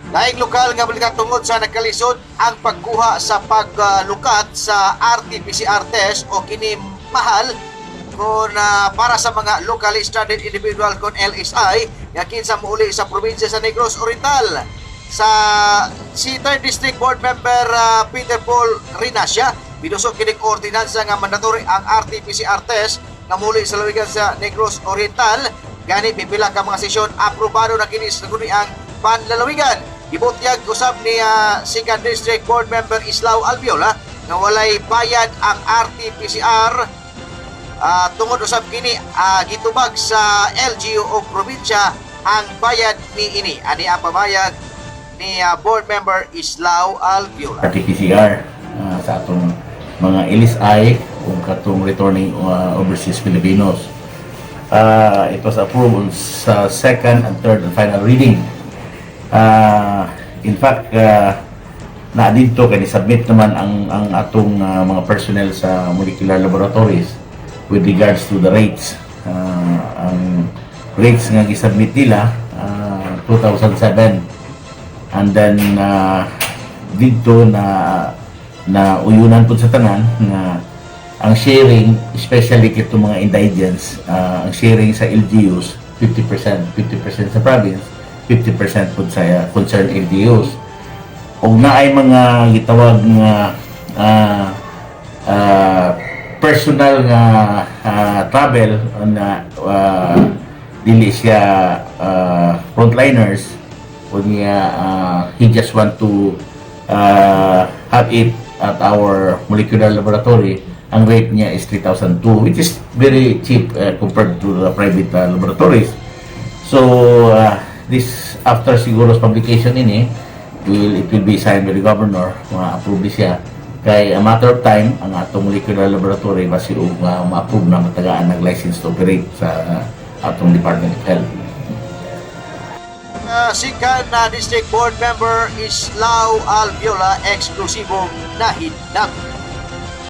Laing lokal nga balikan tungod sa nagkalisod ang pagkuha sa paglukat sa RT-PCR test o kini mahal kung para sa mga locally stranded individual kon LSI nga kinsa mouli sa probinsya sa Negros Oriental. Sa si 3rd District Board Member Peter Paul Rinasya, binusog kining ordinansa nga mandatory ang RT-PCR test nga muli sa lawigan sa Negros Oriental. Gani pipila ka mga sesyon aprobado na kini sa ang panlalawigan. Gibutyag usab ni 2nd District Board Member Islao Albiola nga walay bayad ang RT-PCR tungod usab kini gitubag sa LGU o probinsya ang bayad ni ini. Ani ang pabayag ni Board Member Islao Albiola. RT-PCR sa atong mga LSI kung katong returning overseas Filipinos. It was approved sa second and third and final reading. In fact, na dito kay submit naman ang atong mga personnel sa molecular laboratories with regards to the rates. Ang rates nga gisubmit nila 2007, and then dito na uyunan po sa tanan na ang sharing, especially kito mga indigents, ang sharing sa LGUs 50% sa province, 50% po sa concerned LGUs. O na ay mga gitawag nga personal nga travel na dili siya frontliners, o niya he just want to have it at our molecular laboratory. Ang rate niya is 3,002, which is very cheap compared to the private laboratories. So this after siguro publication ini, it will be signed by the governor, ma-approve siya. Kay a matter of time, ang atong molecular laboratory basi ma-approve na matagaan ng license to operate sa atong Department of Health. Second District Board Member Islao Albiola, eksklusibong nahidnap.